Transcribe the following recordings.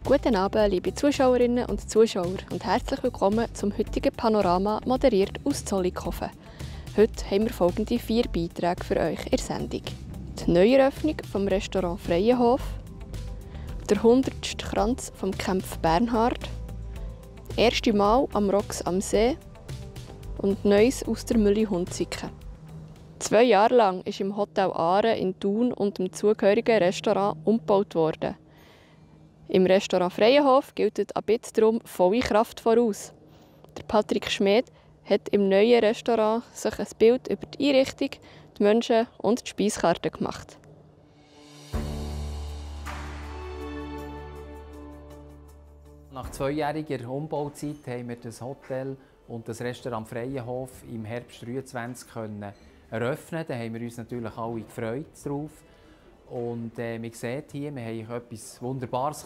Guten Abend, liebe Zuschauerinnen und Zuschauer und herzlich willkommen zum heutigen Panorama, moderiert aus Zollikofen. Heute haben wir folgende 4 Beiträge für euch in der Sendung. Die Neueröffnung vom Restaurant Freienhof, der 100. Kranz vom Kempf Bernhard, erste Mal am Rox am See und Neues aus der Mühle Hunziken. 2 Jahre lang ist im Hotel Aare in Thun und dem zugehörigen Restaurant umgebaut worden. Im Restaurant Freienhof gilt ab jetzt darum volle Kraft voraus. Der Patrick Schmid hat im neuen Restaurant sich ein Bild über die Einrichtung, die Menschen und die Speiskarte gemacht. Nach 2-jähriger Umbauzeit haben wir das Hotel und das Restaurant Freienhof im Herbst 2023 eröffnen. Da haben wir uns natürlich alle gefreut drauf. Und man sieht hier, wir haben etwas Wunderbares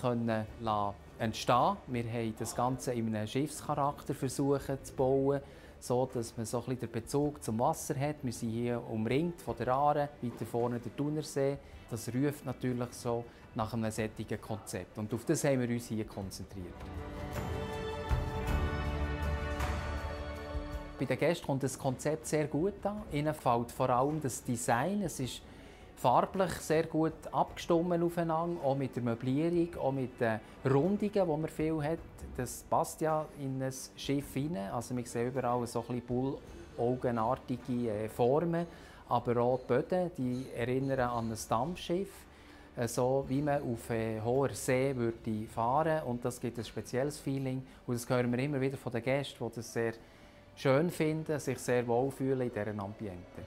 entstehen. Wir haben das Ganze in einem Schiffscharakter versucht zu bauen, so dass man so ein bisschen den Bezug zum Wasser hat. Wir sind hier umringt von der Aare, weiter vorne der Thunersee. Das ruft natürlich so nach einem solchen Konzept. Und auf das haben wir uns hier konzentriert. Bei den Gästen kommt das Konzept sehr gut an. Ihnen fällt vor allem das Design. Es ist farblich sehr gut abgestimmt aufeinander, auch mit der Möblierung, auch mit den Rundungen, die man viel hat. Das passt ja in ein Schiff hinein. Also wir sehen überall so ein bisschen bullaugenartige Formen, aber auch die Böden, die erinnern an ein Dampfschiff, so wie man auf hoher See würde fahren, und das gibt ein spezielles Feeling. Und das hören wir immer wieder von den Gästen, die das sehr schön finden, sich sehr wohlfühlen in diesem Ambiente.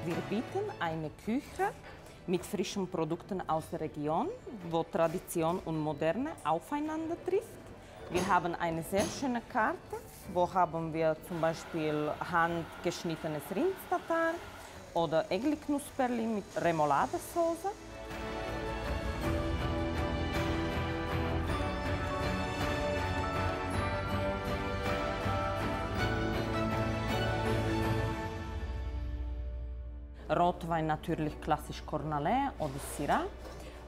Wir bieten eine Küche mit frischen Produkten aus der Region, wo Tradition und Moderne aufeinander trifft. Wir haben eine sehr schöne Karte, wo haben wir zum Beispiel handgeschnittenes Rindstatar oder Egli-Knusperli mit Remouladesauce. Rotwein natürlich klassisch Cornalais oder Syrah.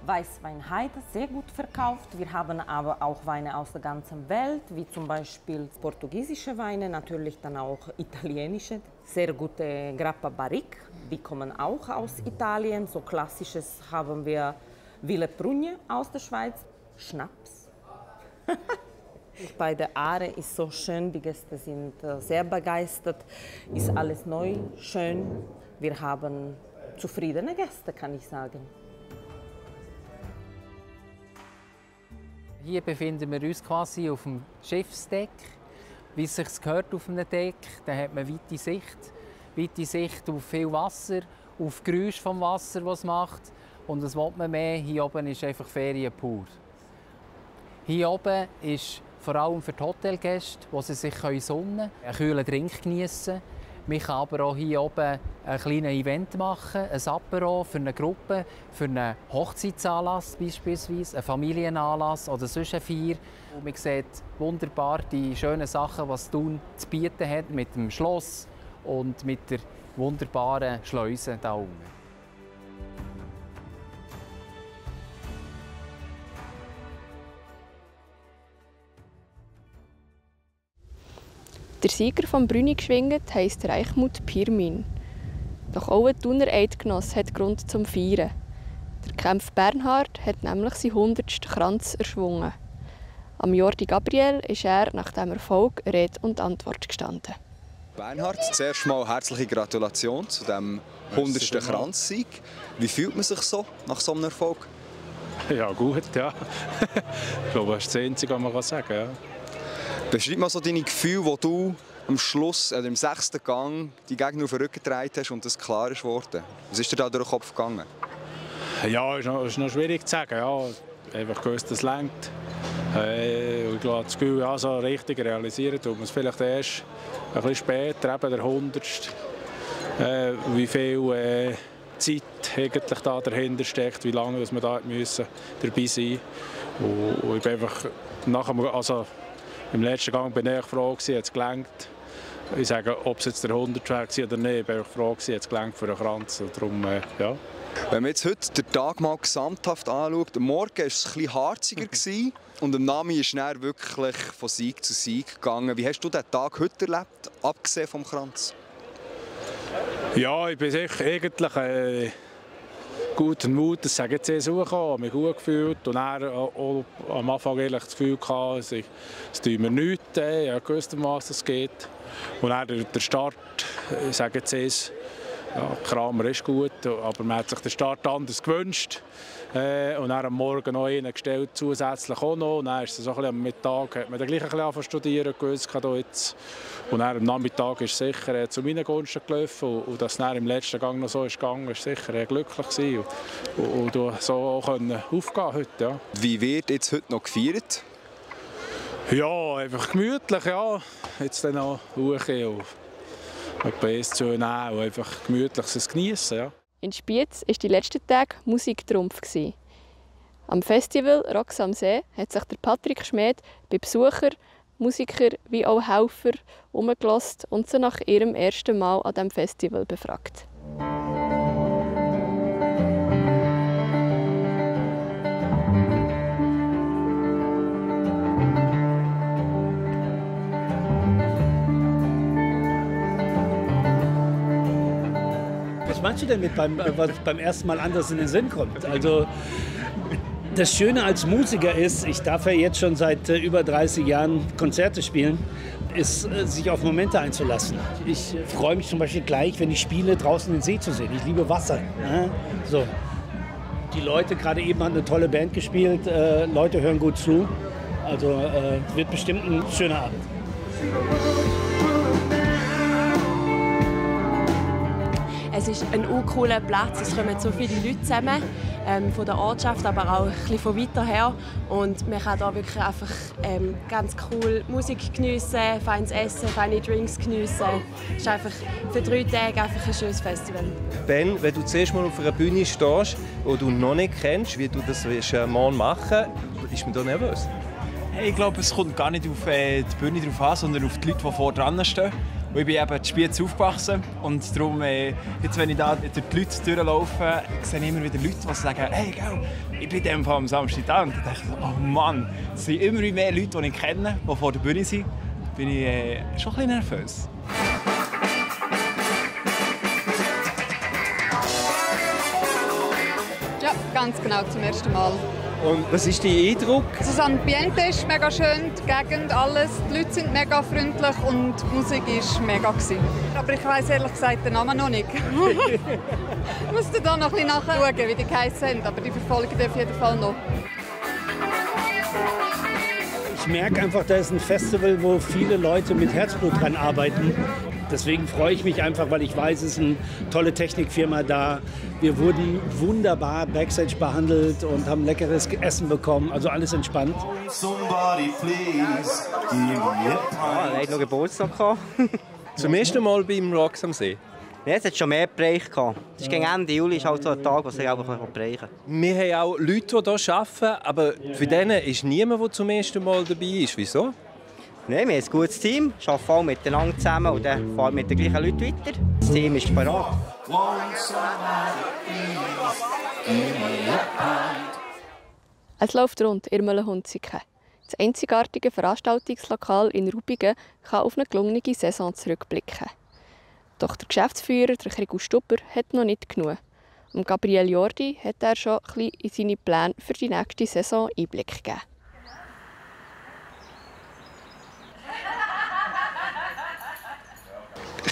Weißwein Heide sehr gut verkauft. Wir haben aber auch Weine aus der ganzen Welt, wie zum Beispiel portugiesische Weine, natürlich dann auch italienische. Sehr gute Grappa Barrique, die kommen auch aus Italien. So klassisches haben wir Ville Prugne aus der Schweiz. Schnaps. Bei der Aare ist so schön, die Gäste sind sehr begeistert. Ist alles neu, schön. Wir haben zufriedene Gäste, kann ich sagen. Hier befinden wir uns quasi auf dem Schiffsdeck. Wie es sich gehört auf einem Deck, da hat man weite Sicht auf viel Wasser, auf Geräusche vom Wasser, das es macht. Und was will man mehr? Hier oben ist einfach Ferien pur. Hier oben ist vor allem für die Hotelgäste, wo sie sich sonnen können, einen kühlen Drink geniessen. Man kann aber auch hier oben ein kleines Event machen, ein Apéro für eine Gruppe, für einen Hochzeitsanlass beispielsweise, einen Familienanlass oder sonst eine Feier. Und man sieht wunderbar die schönen Sachen, was Thun zu bieten hat, mit dem Schloss und mit der wunderbaren Schleuse da unten. Der Sieger vom Brüni geschwingt heisst Reichmut Pirmin. Doch auch ein Thuner Eidgenoss hat Grund zum Feiern. Der Kempf Bernhard hat nämlich seinen 100. Kranz erschwungen. Am Jordi Gabriel ist er nach diesem Erfolg Rede und Antwort gestanden. Bernhard, zuerst mal herzliche Gratulation zu diesem 100. Kranzsieg. Wie fühlt man sich so nach so einem Erfolg? Ja, gut, ja. Ich glaube, das ist das Einzige, was man sagen kann. Ja. Beschreib mal so deine Gefühle, wo du am Schluss, im 6. Gang, die Gegner auf den Rücken gedreht hast und das klar ist worden. Was ist dir da durch den Kopf gegangen? Ja, ist noch schwierig zu sagen. Ja. Einfach gewusst, dass es reicht. Ich glaube, das Gefühl, ja, so richtig realisieren tut man es vielleicht erst ein bisschen später, eben der 100. Wie viel Zeit eigentlich da dahinter steckt, wie lange wir da dabei sein müssen. Und ich bin einfach im letzten Gang bin ich froh, hat es gelangt. ich sage, ob es jetzt der 100 war oder nicht, ich war froh, dass es gelangt für den Kranz. Darum, ja. Wenn man jetzt heute den Tag mal gesamthaft anschaut, am Morgen war es ein bisschen harziger und am Nami ist es wirklich von Sieg zu Sieg gegangen. Wie hast du diesen Tag heute erlebt, abgesehen vom Kranz? Ja, ich bin sicher eigentlich guten Mut, das sage ich jetzt gekommen, mich gut gefühlt und dann auch am Anfang ehrlich das Gefühl gehabt, es tut mir nichts, ich wusste, was es geht. Und dann der Start, ich sage jetzt ja, Kramer ist gut, aber man hat sich den Start anders gewünscht. Und dann am Morgen noch einen gestellt, zusätzlich auch noch. Und dann ist es so ein bisschen am Mittag, hat man dann gleich ein bisschen angefangen zu studieren, gewusst, jetzt. Und dann am Nachmittag ist es sicher zu meinen Gunsten gelaufen. Und dass es dann im letzten Gang noch so ist gegangen, ist sicher glücklich gewesen. Und so auch aufgehen heute, ja. Wie wird jetzt heute noch gefeiert? Ja, einfach gemütlich, ja. Jetzt dann noch hoch etwas zu nehmen und einfach gemütlich genießen, ja. In Spiez war die letzten Tage Musiktrumpf. Am Festival Rocks am See hat sich der Patrick Schmid bei Besuchern, Musikern wie auch Helfer umgelassen und sie nach ihrem ersten Mal an diesem Festival befragt. Was meinst du denn mit was beim ersten Mal anders in den Sinn kommt? Also das Schöne als Musiker ist, ich darf ja jetzt schon seit über 30 Jahren Konzerte spielen, ist, sich auf Momente einzulassen. Ich freue mich zum Beispiel gleich, wenn ich spiele, draußen den See zu sehen. Ich liebe Wasser. Ja? So. Die Leute, gerade eben hat eine tolle Band gespielt, Leute hören gut zu. Also es wird bestimmt ein schöner Abend. Es ist ein cooler Platz, es kommen so viele Leute zusammen, von der Ortschaft, aber auch ein bisschen von weiter her. Und man kann hier wirklich einfach ganz cool Musik geniessen, feines Essen, feine Drinks geniessen. Es ist einfach für 3 Tage einfach ein schönes Festival. Ben, wenn du zuerst mal auf einer Bühne stehst, die du noch nicht kennst, wie du das morgen machen willst, ist man da nervös? Hey, ich glaube, es kommt gar nicht auf die Bühne drauf an, sondern auf die Leute, die vor dran stehen. Und ich bin eben in Spiez aufgewachsen und darum, jetzt, wenn ich da durch die Leute durchlaufe, sehe ich immer wieder Leute, die sagen, hey, ich bin dem am Samstag da. Und dann denke ich, oh Mann, es sind immer mehr Leute, die ich kenne, die vor der Bühne sind. Bin ich schon ein bisschen nervös. Ja, ganz genau, zum ersten Mal. Und was ist dein Eindruck? Also das Ambiente ist mega schön, die Gegend, alles. Die Leute sind mega freundlich und die Musik war mega. Aber ich weiss ehrlich gesagt den Namen noch nicht. Ich musste da noch ein bisschen nachschauen, wie die geheissen sind, aber die verfolgen auf jeden Fall noch. Ich merke einfach, da ist ein Festival, wo viele Leute mit Herzblut dran arbeiten. Deswegen freue ich mich einfach, weil ich weiß, es ist eine tolle Technikfirma da. Wir wurden wunderbar Backstage behandelt und haben leckeres Essen bekommen. Also alles entspannt. Er hat noch Geburtstag gehabt. Zum ersten Mal beim Rocks am See? Ja, es hat schon mehr Bereich gehabt. Das ist gegen Ende Juli, ist halt so ein Tag, wo sie auch bereichen. Wir haben auch Leute, die hier arbeiten, aber für denen ist niemand, der zum ersten Mal dabei ist. Wieso? Nein, wir haben ein gutes Team, arbeiten alle miteinander zusammen und dann fahren wir mit den gleichen Leuten weiter. Das Team ist bereit. Es läuft rund in Mühlenhunziken. Das einzigartige Veranstaltungslokal in Rubigen kann auf eine gelungene Saison zurückblicken. Doch der Geschäftsführer, der Krigu Stupper, hat noch nicht genug. Und Gabriel Jordi hat er schon ein bisschen in seine Pläne für die nächste Saison Einblick gegeben.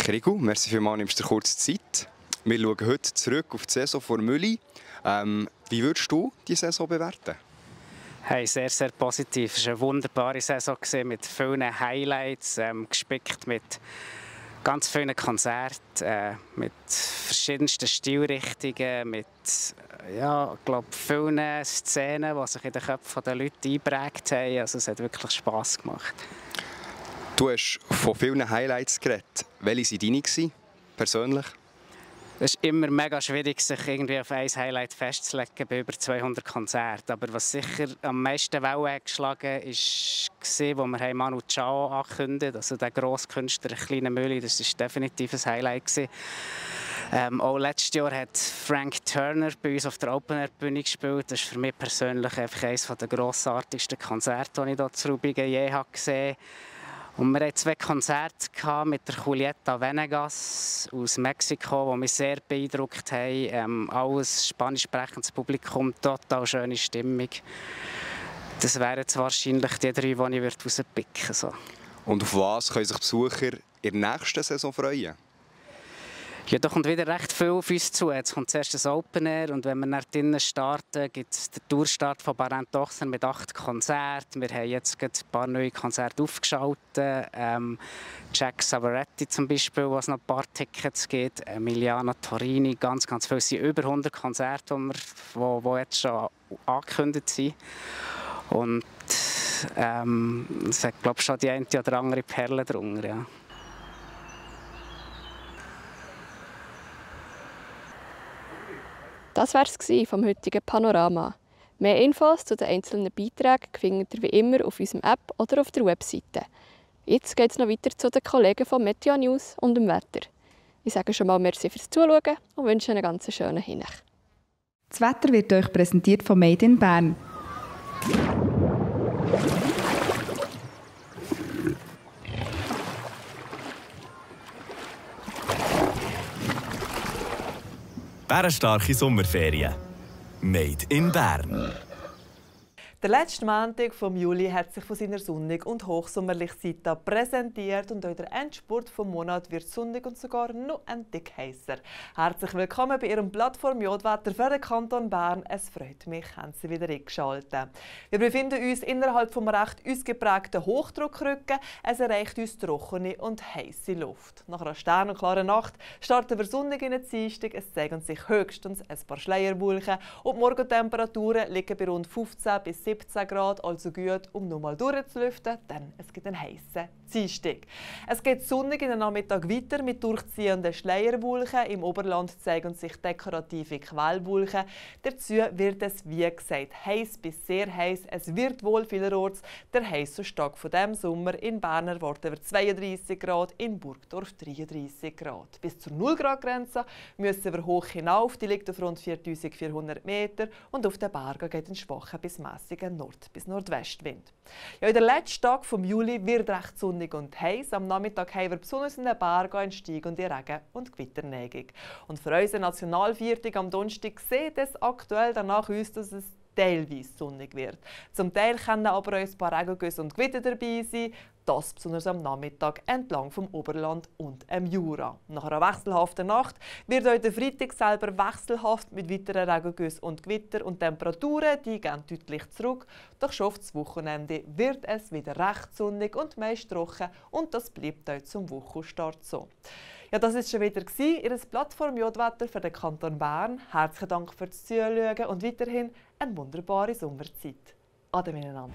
Krigu, merci vielmals, nimmst du dir kurz Zeit. Wir schauen heute zurück auf die Saison vor Mülli. Wie würdest du die Saison bewerten? Hey, sehr, sehr positiv. Es war eine wunderbare Saison mit vielen Highlights, gespickt mit ganz vielen Konzerten, mit verschiedensten Stilrichtungen, mit vielen Szenen, die sich in den Köpfen der Leute eingeprägt haben. Also, es hat wirklich Spass gemacht. Du hast von vielen Highlights geredet. Welche waren deine persönlich? Es ist immer mega schwierig, sich irgendwie auf ein Highlight festzulegen bei über 200 Konzerten. Aber was sicher am meisten Wellen geschlagen ist, als wir Manu Chao angekündigt haben, also der grosse Künstler «Kleine Mühle», das war definitiv ein Highlight. Auch letztes Jahr hat Frank Turner bei uns auf der Open-Air-Bühne gespielt. Das ist für mich persönlich einfach eines der grossartigsten Konzerte, die ich hier zu Rubigen je gesehen habe. Und wir hatten 2 Konzerte mit der Julieta Venegas aus Mexiko, die mich sehr beeindruckt haben. Alles spanisch sprechendes Publikum, total schöne Stimmung. Das wären jetzt wahrscheinlich die 3, die ich rauspicken würde. So. Und auf was können sich Besucher in der nächsten Saison freuen? Ja, da kommt wieder recht viel auf uns zu. Jetzt kommt zuerst das Open Air und wenn wir nach drinnen starten, gibt es den Tourstart von Barent Ochsner mit 8 Konzerten. Wir haben jetzt ein paar neue Konzerte aufgeschaltet. Jack Savaretti zum Beispiel, wo es noch ein paar Tickets gibt. Emiliana Torini, ganz viele. Es sind über 100 Konzerte, die jetzt schon angekündigt sind. Und es hat, glaube ich, schon die eine oder andere Perle drunter. Ja. Das war es vom heutigen Panorama. Mehr Infos zu den einzelnen Beiträgen findet ihr wie immer auf unserer App oder auf der Webseite. Jetzt geht es noch weiter zu den Kollegen von Meteo News und dem Wetter. Ich sage schon mal merci fürs Zuschauen und wünsche einen ganz schönen Hinweis. Das Wetter wird euch präsentiert von Made in Bern. Bärenstarke Sommerferien. Made in Bern. Der letzte Montag vom Juli hat sich von seiner sonnig und hochsommerlichen Seite präsentiert und auch der Endspurt vom Monat wird sonnig und sogar noch ein Tick heißer. Herzlich willkommen bei Ihrem Plattform Jodwetter für den Kanton Bern. Es freut mich, haben Sie wieder eingeschaltet. Wir befinden uns innerhalb vom recht ausgeprägten Hochdruckrücken. Es erreicht uns trockene und heiße Luft. Nach einer sternenklaren Nacht starten wir sonnig in den Dienstag. Es zeigen sich höchstens ein paar Schleierwolken und die Morgentemperaturen liegen bei rund 15 bis 17 Grad, also gut, um nochmal durchzulüften, denn es gibt einen heißen Dienstag. Es geht sonnig in den Nachmittag weiter mit durchziehenden Schleierwolken. Im Oberland zeigen sich dekorative Quellwolken. Dazu wird es, wie gesagt, heiß bis sehr heiß. Es wird wohl vielerorts der heißeste Tag von diesem Sommer. In Bern erwarten wir 32 Grad, in Burgdorf 33 Grad. Bis zur 0-Grad-Grenze müssen wir hoch hinauf. Die liegt auf rund 4400 Meter und auf den Bergen geht ein schwacher bis mäßiger Nord- bis Nordwestwind. Ja, in der letzten Tag vom Juli wird recht sonnig und heiß. Am Nachmittag haben wir besonders in den Bergen einen steigende Regen- und Gewitterneigung. Und für unseren Nationalviertag am Donnerstag sieht es aktuell danach aus, dass es teilweise sonnig wird. Zum Teil können aber auch ein paar Regengüsse und Gewitter dabei sein. Das besonders am Nachmittag entlang vom Oberland und dem Jura. Nach einer wechselhaften Nacht wird auch der Freitag selber wechselhaft mit weiteren Regengüssen und Gewitter und Temperaturen, die gehen deutlich zurück. Doch schon auf das Wochenende wird es wieder recht sonnig und meist trocken und das bleibt auch zum Wochenstart so. Ja, das war schon wieder Ihr Plattform Jodwetter für den Kanton Bern. Herzlichen Dank fürs Zuschauen und weiterhin eine wunderbare Sommerzeit. Ade miteinander.